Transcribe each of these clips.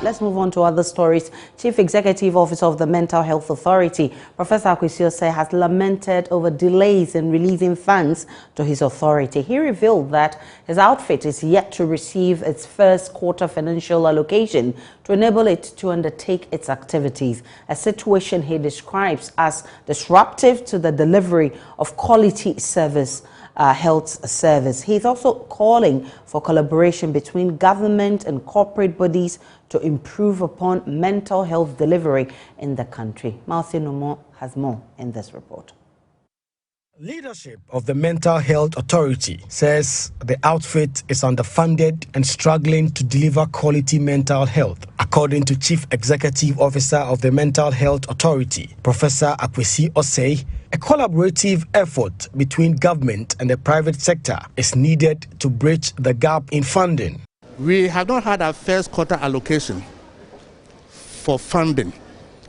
Let's move on to other stories. Chief Executive Officer of the Mental Health Authority, Professor Akwesi Osei, has lamented over delays in releasing funds to his authority. He revealed that his outfit is yet to receive its first quarter financial allocation to enable it to undertake its activities, a situation he describes as disruptive to the delivery of quality health service. He's also calling for collaboration between government and corporate bodies to improve upon mental health delivery in the country. Marcy Nomo has more in this report. Leadership of the Mental Health Authority says the outfit is underfunded and struggling to deliver quality mental health. According to Chief Executive Officer of the Mental Health Authority, Professor Akwesi Osei, a collaborative effort between government and the private sector is needed to bridge the gap in funding. We have not had our first quarter allocation for funding.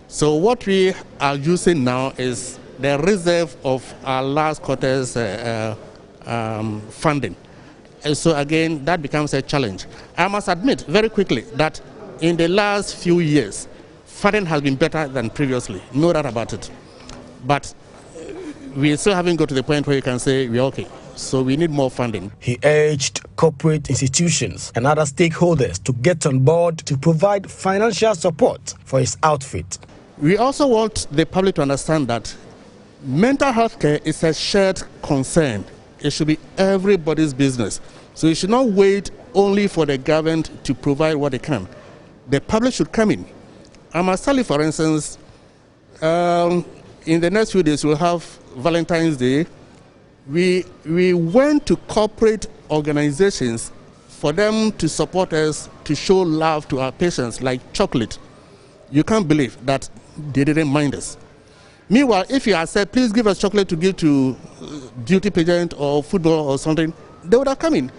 So what we are using now is the reserve of our last quarter's funding. And so again, that becomes a challenge. I must admit very quickly that in the last few years, funding has been better than previously, no doubt about it. But we still haven't got to the point where you can say we're okay. So we need more funding. He urged corporate institutions and other stakeholders to get on board to provide financial support for his outfit. We also want the public to understand that mental health care is a shared concern. It should be everybody's business. So you should not wait only for the government to provide what they can. The public should come in. I must tell you, for instance, in the next few days we'll have Valentine's Day. We went to corporate organizations for them to support us to show love to our patients, like chocolate. You can't believe that they didn't mind us. Meanwhile, if you had said, please give us chocolate to give to duty pageant or football or something, they would have come in.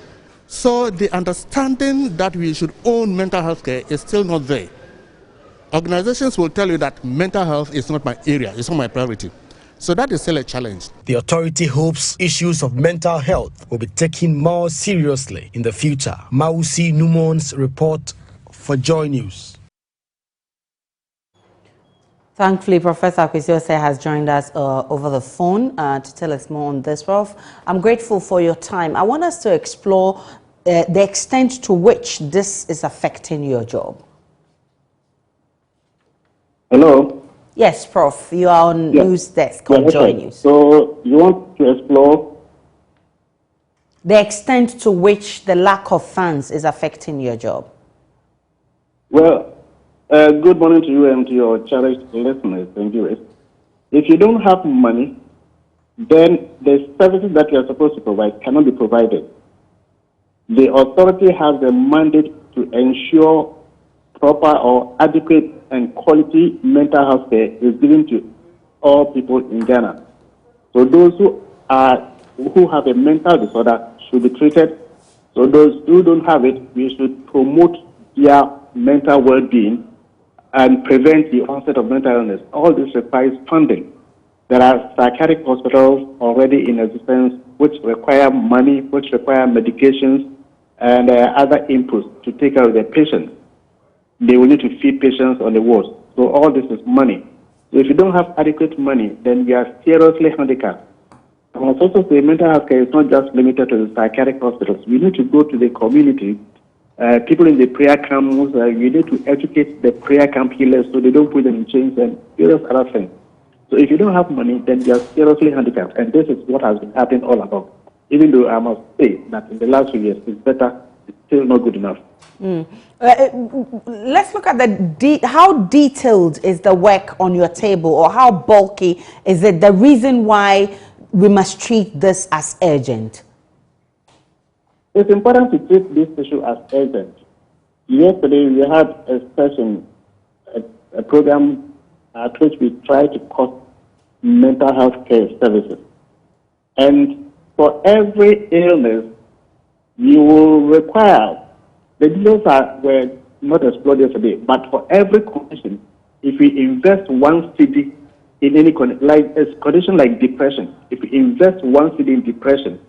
So the understanding that we should own mental health care is still not there. Organizations will tell you that mental health is not my area, it's not my priority. So that is still a challenge. The authority hopes issues of mental health will be taken more seriously in the future. Mausi Numon's report for Joy News. Thankfully, Professor Akwesi Osei has joined us over the phone to tell us more on this. Prof, I'm grateful for your time. I want us to explore the extent to which this is affecting your job. Hello? Yes, Prof, you are on News Desk on Joy News. So you want to explore the extent to which the lack of funds is affecting your job? Well, good morning to you and to your cherished listeners and viewers. If you don't have money, then the services that you are supposed to provide cannot be provided. The authority has a mandate to ensure proper or adequate and quality mental health care is given to all people in Ghana. So those who have a mental disorder should be treated. So those who don't have it, we should promote their mental well-being and prevent the onset of mental illness. All this requires funding. There are psychiatric hospitals already in existence which require money, which require medications and other inputs to take care of their patients. They will need to feed patients on the wards. So all this is money. So if you don't have adequate money, then we are seriously handicapped. I must also say mental health care is not just limited to the psychiatric hospitals. We need to go to the community. People in the prayer camps, we need to educate the prayer camp healers so they don't put them in chains and various other things. So if you don't have money, then you are seriously handicapped. And this is what has been happening all along. Even though I must say that in the last few years, it's better, it's still not good enough. Let's look at how detailed is the work on your table, or how bulky is it? The reason why we must treat this as urgent. It's important to treat this issue as urgent. Yesterday we had a session, a program at which we tried to cut mental health care services. And for every illness, you will require, the details were not explored yesterday, but for every condition, if we invest one cedi in any condition, like a condition like depression, if we invest one cedi in depression,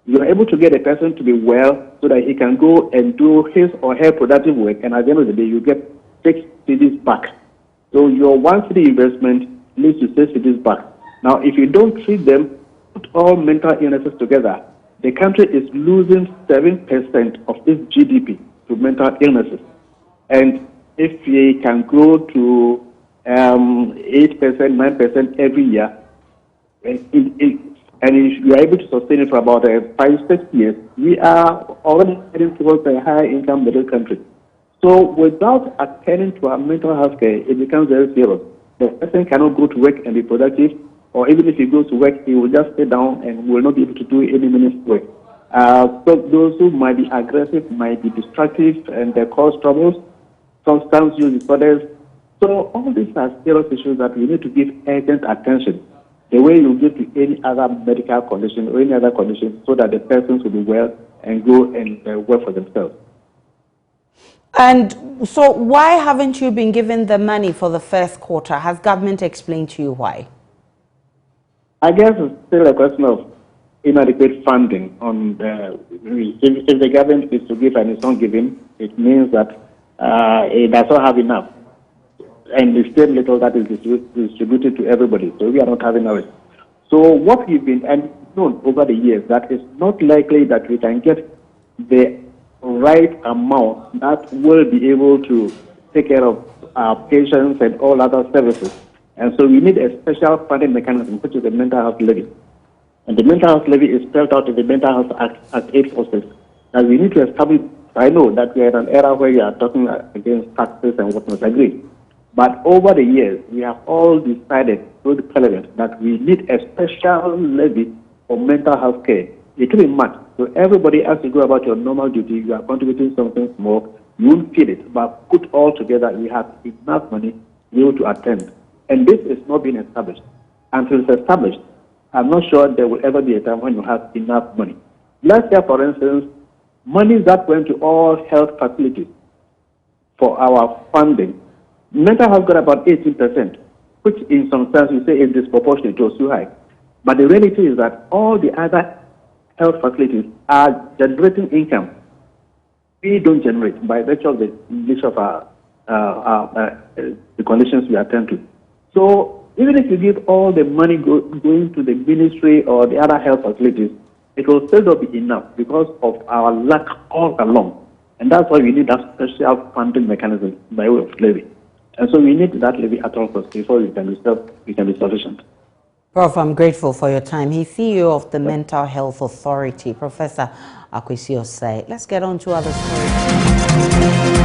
you are able to get a person to be well so that he can go and do his or her productive work, and at the end of the day, you get 6 cedis back. So your 1 cedi investment leads to 6 cedis back. Now, if you don't treat them, put all mental illnesses together, the country is losing 7% of its GDP to mental illnesses. And if we can grow to 8%, 9% every year, and if you are able to sustain it for about 5-6 years, we are already heading towards a higher income middle country. So without attending to our mental health care, it becomes very serious. The person cannot go to work and be productive, or even if he goes to work, he will just stay down and will not be able to do any meaningful work. So those who might be aggressive, might be destructive, and they cause troubles, substance use disorders. So all these are serious issues that we need to give urgent attention, the way you give to any other medical condition or any other condition, so that the persons will be well and go and work for themselves. And so why haven't you been given the money for the first quarter? Has government explained to you why? I guess it's still a question of inadequate funding. If the government is to give and it's not giving, it means that it does not have enough. And the same little that is distributed to everybody, so we are not having it. So what we've been known over the years, that it's not likely that we can get the right amount that will be able to take care of our patients and all other services. And so we need a special funding mechanism, which is the mental health levy. And the mental health levy is spelled out in the Mental Health Act 846. And we need to establish, I know that we are in an era where we are talking against taxes and whatnot, I agree. But over the years, we have all decided through the parliament that we need a special levy for mental health care. It will be much. So everybody, as you go about your normal duty, you are contributing something small, you won't feel it. But put all together, we have enough money to be able to attend. And this is not being established. Until it's established, I'm not sure there will ever be a time when you have enough money. Last year, for instance, money that went to all health facilities for our funding, mental health got about 18%, which in some sense you say is disproportionate, it was too high. But the reality is that all the other health facilities are generating income. We don't generate by virtue of the nature of the conditions we attend to. So even if you give all the money going to the ministry or the other health facilities, it will still not be enough because of our lack all along. And that's why we need that special funding mechanism by way of levy. And so we need that levy at all costs before we can be sufficient. Prof, I'm grateful for your time. He's CEO of the Mental Health Authority, Professor Akwesi Osei. Let's get on to other stories.